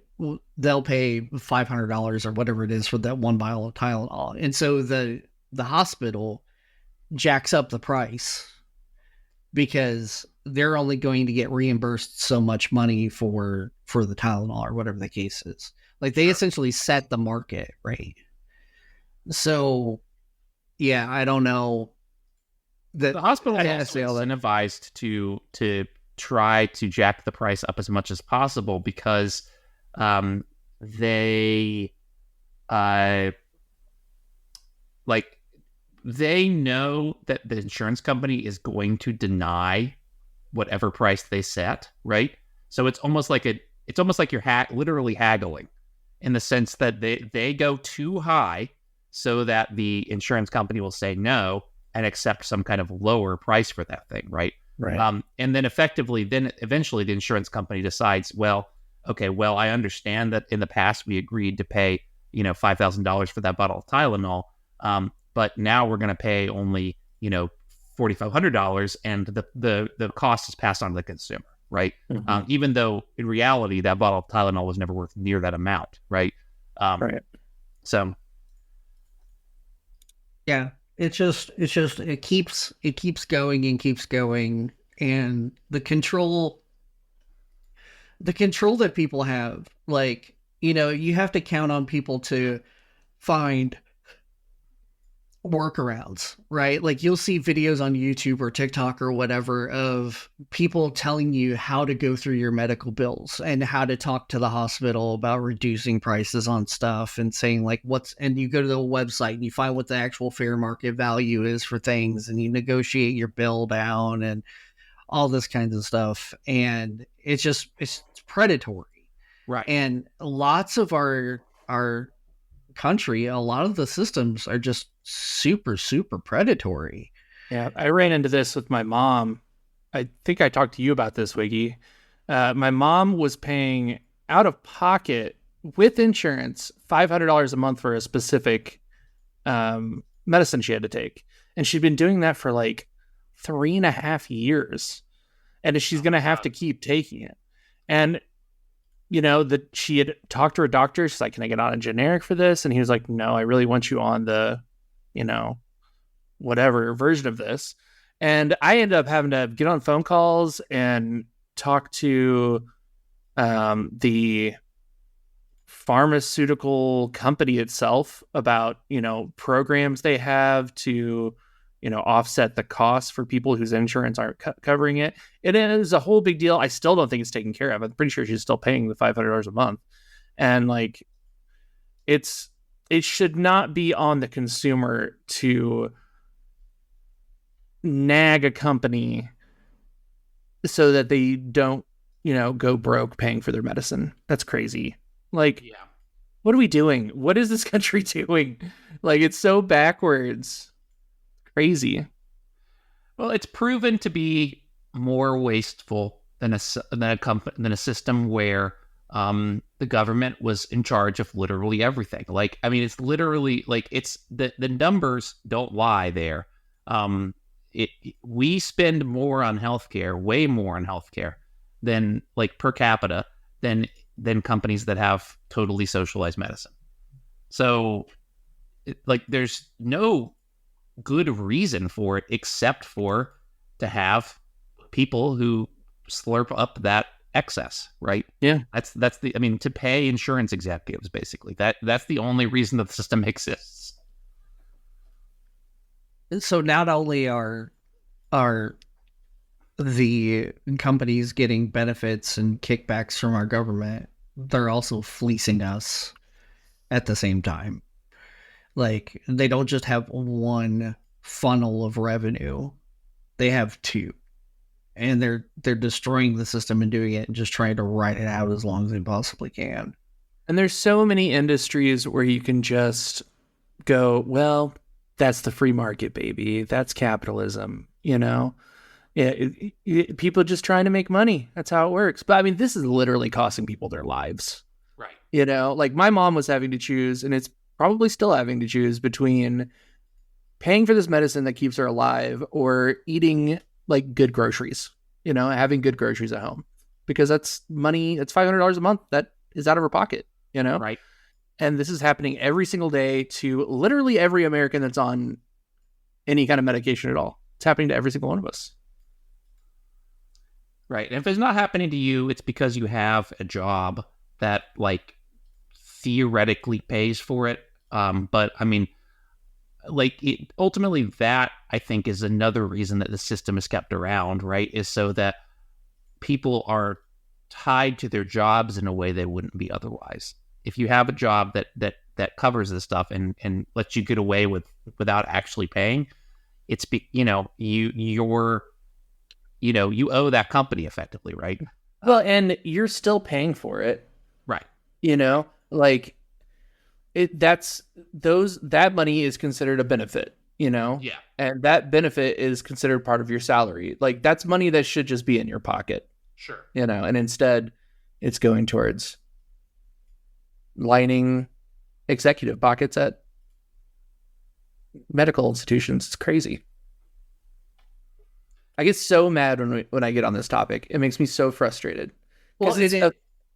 they'll pay $500 or whatever it is for that one bottle of Tylenol. And so the hospital jacks up the price because they're only going to get reimbursed so much money for the Tylenol or whatever the case is. Like they essentially set the market rate. So yeah, I don't know. The hospital is also incentivized to try to jack the price up as much as possible because they know that the insurance company is going to deny whatever price they set, right? So it's almost like you're literally haggling in the sense that they go too high so that the insurance company will say no and accept some kind of lower price for that thing, right? Right. And then eventually the insurance company decides, well, I understand that in the past we agreed to pay, $5,000 for that bottle of Tylenol. But now we're going to pay only, $4,500 and the cost is passed on to the consumer, right? Mm-hmm. Even though in reality, that bottle of Tylenol was never worth near that amount, right? Right. So. Yeah. It keeps going and keeps going. And the control that people have, like, you have to count on people to find workarounds, right? Like you'll see videos on YouTube or TikTok or whatever of people telling you how to go through your medical bills and how to talk to the hospital about reducing prices on stuff and saying like and you go to the website and you find what the actual fair market value is for things and you negotiate your bill down and all this kinds of stuff. And it's predatory. Right. And lots of our country, a lot of the systems are just super, super predatory. Yeah, I ran into this with my mom. I think I talked to you about this, Wiggy. My mom was paying out of pocket with insurance $500 a month for a specific medicine she had to take. And she'd been doing that for like 3.5 years. And she's going to have to keep taking it. And that she had talked to her doctor. She's like, can I get on a generic for this? And he was like, no, I really want you on the, whatever version of this. And I ended up having to get on phone calls and talk to the pharmaceutical company itself about, programs they have to, offset the costs for people whose insurance aren't covering it. It is a whole big deal. I still don't think it's taken care of. I'm pretty sure she's still paying the $500 a month. And like, it should not be on the consumer to nag a company so that they don't, go broke paying for their medicine. That's crazy. Like, Yeah. What are we doing? What is this country doing? Like, it's so backwards. Crazy. Well, it's proven to be more wasteful than a system where the government was in charge of literally everything. Like, I mean, it's literally like it's the numbers don't lie there. We spend more on healthcare, way more on healthcare than like per capita than companies that have totally socialized medicine. So, there's no good reason for it except for to have people who slurp up that excess, right? Yeah. That's the, I mean, to pay insurance executives, basically. That's the only reason that the system exists. So not only are the companies getting benefits and kickbacks from our government, they're also fleecing us at the same time. Like, they don't just have one funnel of revenue, they have two. And they're destroying the system and doing it and just trying to ride it out as long as they possibly can. And there's so many industries where you can just go, well, that's the free market, baby. That's capitalism, Yeah, people just trying to make money. That's how it works. But I mean, this is literally costing people their lives. Right. Like my mom was having to choose, and it's probably still having to choose between paying for this medicine that keeps her alive or eating like good groceries, having good groceries at home, because that's money. It's $500 a month that is out of her pocket, Right. And this is happening every single day to literally every American that's on any kind of medication at all. It's happening to every single one of us. Right. And if it's not happening to you, it's because you have a job that like theoretically pays for it. But I mean, ultimately that I think is another reason that the system is kept around, right? Is so that people are tied to their jobs in a way they wouldn't be otherwise. If you have a job that covers this stuff and lets you get away without actually paying, it's you owe that company effectively, right? Well, and you're still paying for it. Right. Like that money is considered a benefit, Yeah. and that benefit is considered part of your salary. Like, that's money that should just be in your pocket, Sure. and instead it's going towards lining executive pockets at medical institutions. It's crazy. I get so mad when I get on this topic. It makes me so frustrated. Well,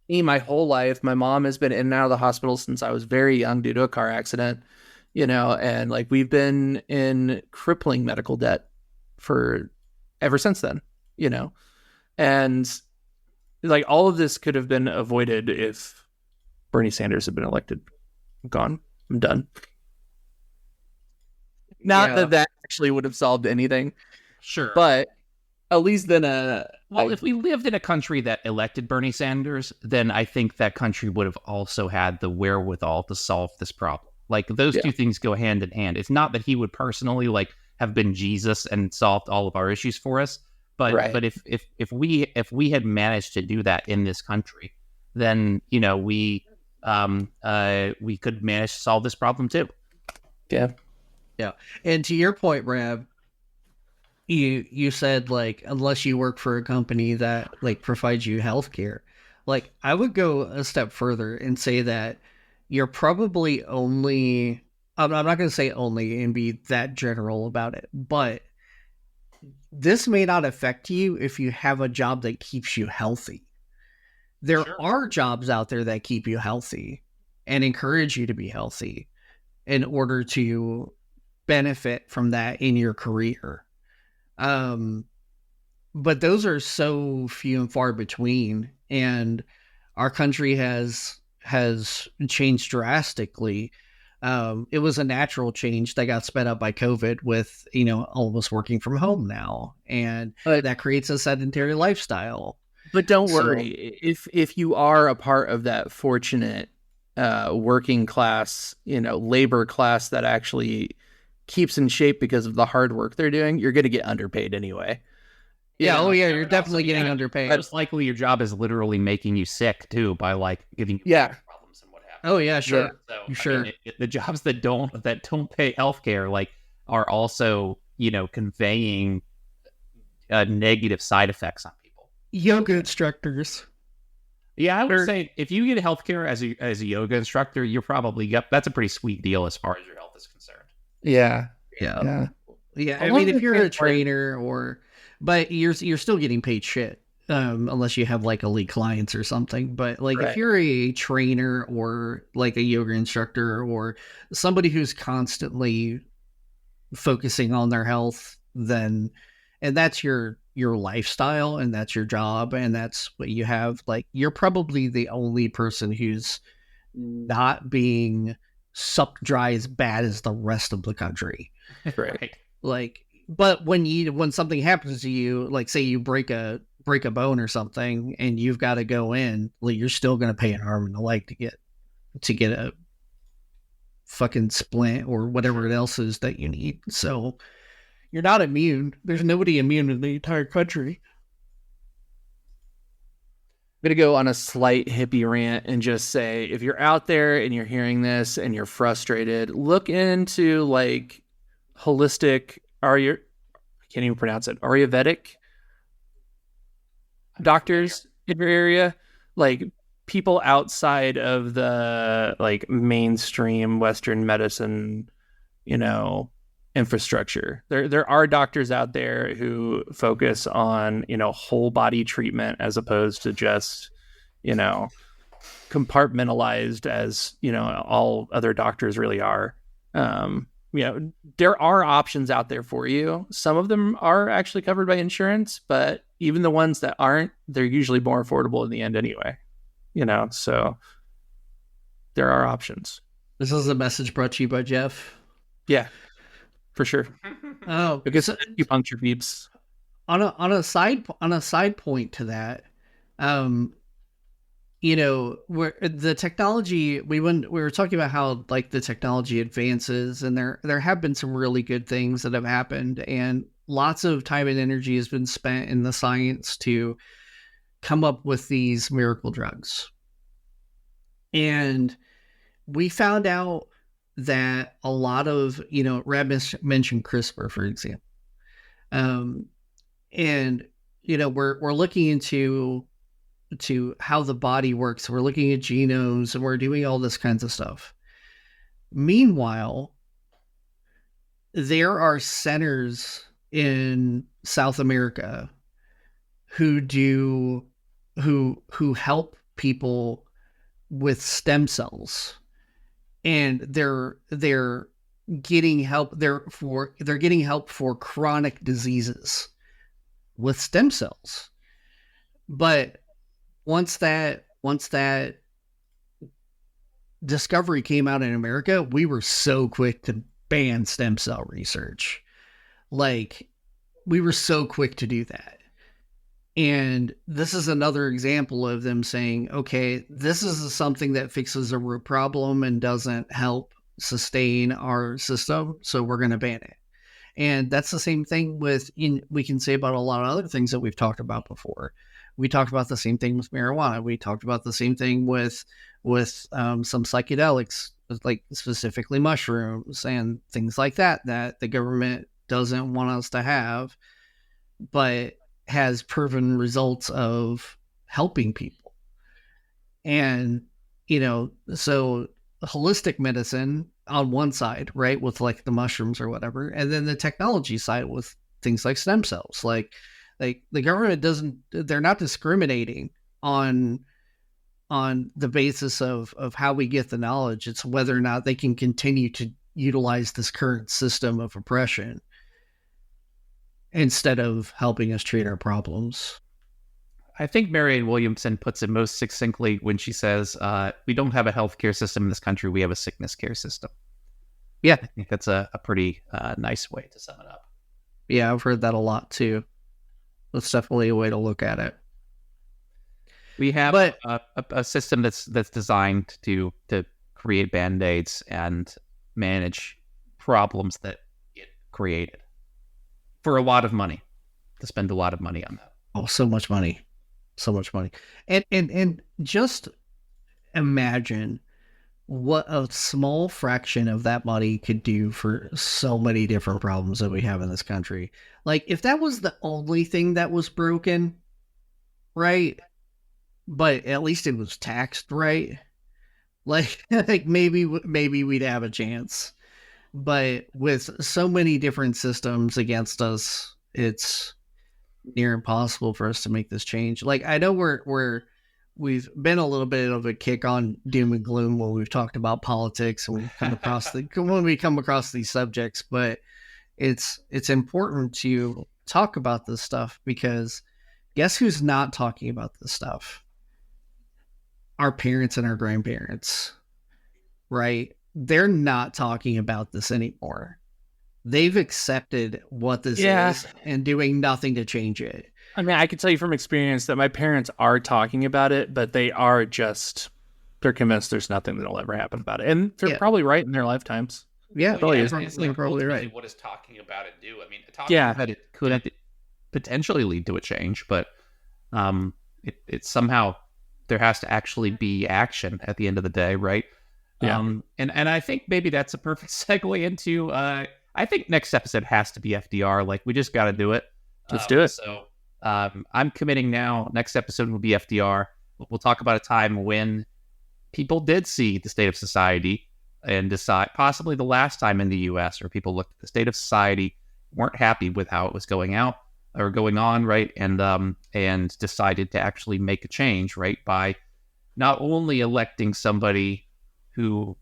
me my whole life. My mom has been in and out of the hospital since I was very young due to a car accident, and like we've been in crippling medical debt for ever since then, and like all of this could have been avoided if Bernie Sanders had been elected. I'm gone. I'm done. Not that actually would have solved anything. Sure. But at least then if we lived in a country that elected Bernie Sanders, then I think that country would have also had the wherewithal to solve this problem. Like, those two things go hand in hand. It's not that he would personally like have been Jesus and solved all of our issues for us, but if we had managed to do that in this country, then we could manage to solve this problem too. Yeah. And to your point, Rabb, you said like unless you work for a company that like provides you healthcare, like I would go a step further and say that you're probably only, I'm not going to say only and be that general about it, but this may not affect you if you have a job that keeps you healthy. There are jobs out there that keep you healthy and encourage you to be healthy in order to benefit from that in your career. But those are so few and far between, and our country has has changed drastically. It was a natural change that got sped up by COVID with, all of us working from home now. And that creates a sedentary lifestyle. But don't worry, if you are a part of that fortunate working class, labor class that actually keeps in shape because of the hard work they're doing, you're going to get underpaid anyway. You're definitely getting underpaid. Most likely your job is literally making you sick too by like giving you problems and what have you. Oh yeah, sure. So, sure. The jobs that don't pay healthcare like are also, conveying negative side effects on people. Yoga instructors. Yeah, I would say if you get healthcare as a yoga instructor, you're probably that's a pretty sweet deal as far as your health is concerned. Yeah. I mean, if you're a trainer but you're still getting paid shit, unless you have like elite clients or something. But like if you're a trainer or like a yoga instructor or somebody who's constantly focusing on their health, and that's your lifestyle and that's your job and that's what you have, like you're probably the only person who's not being sucked dry as bad as the rest of the country. Right. Like, but when something happens to you, like say you break a bone or something and you've got to go in, like you're still going to pay an arm and a leg to get a fucking splint or whatever it else is that you need. So you're not immune. There's nobody immune in the entire country. I'm going to go on a slight hippie rant and just say, if you're out there and you're hearing this and you're frustrated, look into like holistic, I can't even pronounce it, Ayurvedic doctors in your area, like people outside of the like mainstream Western medicine, infrastructure. There are doctors out there who focus on, whole body treatment as opposed to just, compartmentalized as, all other doctors really are. There are options out there for you. Some of them are actually covered by insurance, but even the ones that aren't, they're usually more affordable in the end anyway. So there are options. This is a message brought to you by Jeff. Yeah, for sure. Oh, because acupuncture peeps. On a side point to that, where the technology we were talking about how like the technology advances, and there have been some really good things that have happened, and lots of time and energy has been spent in the science to come up with these miracle drugs. And we found out that a lot of, Rabb mentioned CRISPR, for example. And, we're looking into how the body works. We're looking at genomes and we're doing all this kinds of stuff. Meanwhile, there are centers in South America who help people with stem cells, and they're getting help. They're getting help for chronic diseases with stem cells. But once that discovery came out in America, we were so quick to ban stem cell research. Like, we were so quick to do that. And this is another example of them saying, okay, this is something that fixes a root problem and doesn't help sustain our system, so we're going to ban it. And that's the same thing we can say about a lot of other things that we've talked about before. We talked about the same thing with marijuana. We talked about the same thing with some psychedelics, like specifically mushrooms and things like that the government doesn't want us to have, but has proven results of helping people. And, so holistic medicine on one side, right, with like the mushrooms or whatever, and then the technology side with things like stem cells. Like the government they're not discriminating on the basis of how we get the knowledge. It's whether or not they can continue to utilize this current system of oppression instead of helping us treat our problems. I think Marianne Williamson puts it most succinctly when she says, we don't have a healthcare system in this country, we have a sickness care system. Yeah. I think that's a pretty nice way to sum it up. Yeah, I've heard that a lot too. That's definitely a way to look at it. We have a system that's designed to create Band-Aids and manage problems that it created for a lot of money, to spend a lot of money on that. Oh, so much money. So much money. And just imagine what a small fraction of that money could do for so many different problems that we have in this country. Like, if that was the only thing that was broken, right? But at least it was taxed right. Like maybe we'd have a chance. But with so many different systems against us, it's near impossible for us to make this change. Like, I know we've been a little bit of a kick on doom and gloom when we've talked about politics and when we come across these subjects, but it's important to talk about this stuff, because guess who's not talking about this stuff? Our parents and our grandparents, right? They're not talking about this anymore. They've accepted what this is and doing nothing to change it. I mean, I can tell you from experience that my parents are talking about it, but they're convinced there's nothing that'll ever happen about it. And they're probably right in their lifetimes. Yeah, it's probably right. What does talking about it do? I mean, talking about it could potentially lead to a change, but it somehow, there has to actually be action at the end of the day, right? Yeah. And I think maybe that's a perfect segue into, I think next episode has to be FDR. Like, we just got to do it. Let's do it. So I'm committing now. Next episode will be FDR. We'll talk about a time when people did see the state of society and decide, possibly the last time in the U.S., where people looked at the state of society, weren't happy with how it was going on, right? And decided to actually make a change, right? By not only electing somebody who,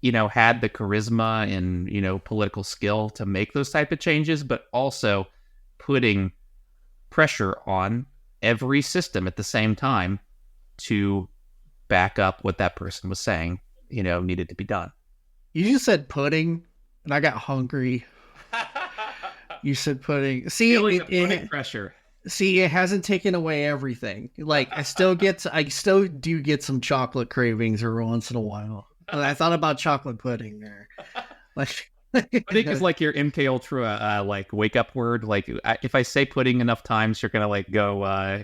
had the charisma and, political skill to make those type of changes, but also putting pressure on every system at the same time to back up what that person was saying, needed to be done. You just said pudding, and I got hungry. You said pudding. See, pudding pressure. See, it hasn't taken away everything. Like, I still do get some chocolate cravings every once in a while. I thought about chocolate pudding there. Like, pudding is like your MK Ultra wake up word. Like, if I say pudding enough times, you're gonna go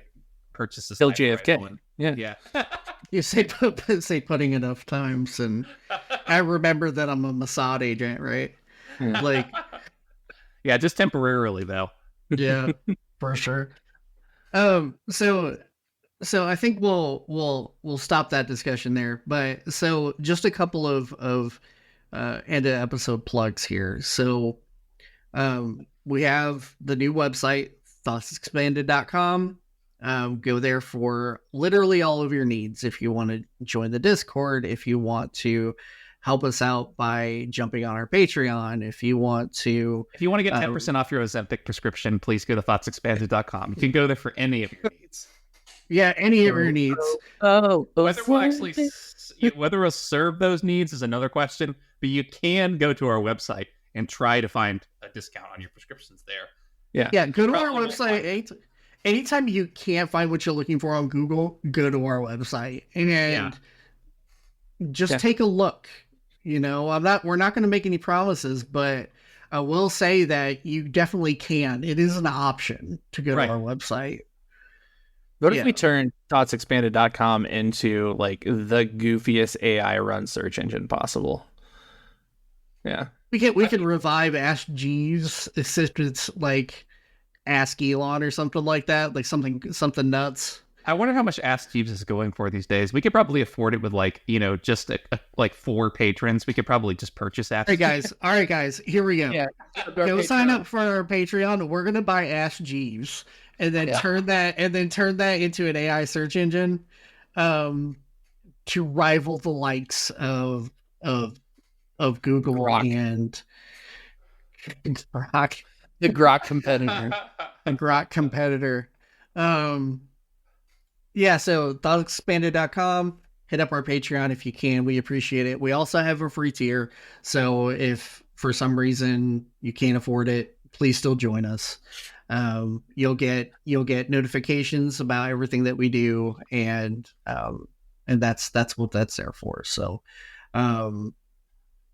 purchase a still JFK. Yeah. You say pudding enough times, and I remember that I'm a Mossad agent, right? Yeah. Like, yeah, just temporarily though. Yeah, for sure. So I think we'll stop that discussion there. But so just a couple of end of episode plugs here. So we have the new website, thoughtsexpanded.com. Go there for literally all of your needs. If you want to join the Discord, if you want to help us out by jumping on our Patreon, if you want to get 10% off your Ozempic prescription, please go to thoughtsexpanded.com. You can go there for any of your needs. Yeah, any of your needs. Whether we'll serve those needs is another question, but you can go to our website and try to find a discount on your prescriptions there. Yeah, go to our website. Anytime you can't find what you're looking for on Google, go to our website and just take a look. We're not going to make any promises, but I will say that you definitely can. It is an option to go to our website. What if we turn thoughtsexpanded.com into like the goofiest AI run search engine possible? Yeah. We could revive Ask Jeeves assistants, like Ask Elon or something like that, like something nuts. I wonder how much Ask Jeeves is going for these days. We could probably afford it with just like 4 patrons. We could probably just purchase Ask Jeeves. All right, guys, here we go. Yeah. Go sign up for our Patreon. We're gonna buy Ask Jeeves and then turn that into an AI search engine, to rival the likes of Google Grok. and Grok. The Grok competitor. A Grok competitor. Yeah, so thoughtexpanded.com. Hit up our Patreon if you can. We appreciate it. We also have a free tier. So if for some reason you can't afford it, please still join us. You'll get notifications about everything that we do, and that's what that's there for. So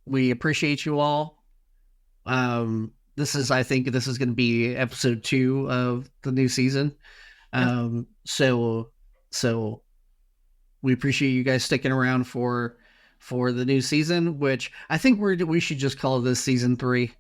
we appreciate you all. I think this is going to be episode 2 of the new season. So we appreciate you guys sticking around for the new season, which I think we should just call this season 3.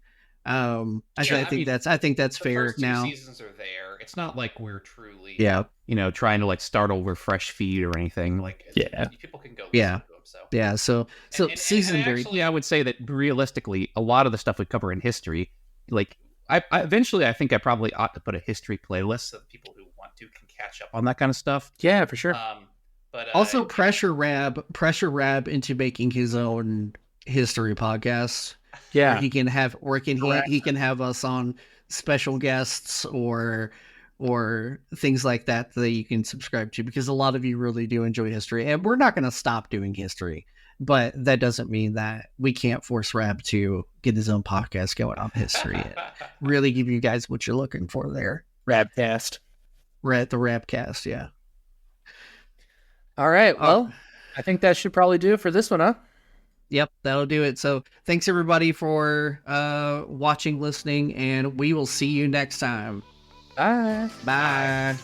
I think that's fair. First 2 now seasons are there. It's not like we're truly, yeah, trying to like start over fresh feed or anything. Like, people can go listen to them. So yeah, so season 3. Actually, I would say that realistically, a lot of the stuff we cover in history, like I eventually, I think I probably ought to put a history playlist so that people who want to can catch up on that kind of stuff. Yeah, for sure. But also pressure Rabb into making his own history podcast. Yeah, where he can have us on special guests or things like that you can subscribe to, because a lot of you really do enjoy history, and we're not going to stop doing history, but that doesn't mean that we can't force Rabb to get his own podcast going on history and really give you guys what you're looking for there. Rabcast. We're at the Rabcast, yeah. All right, well, I think that should probably do it for this one, huh? Yep, that'll do it. So thanks everybody for watching, listening, and we will see you next time. Bye. Bye.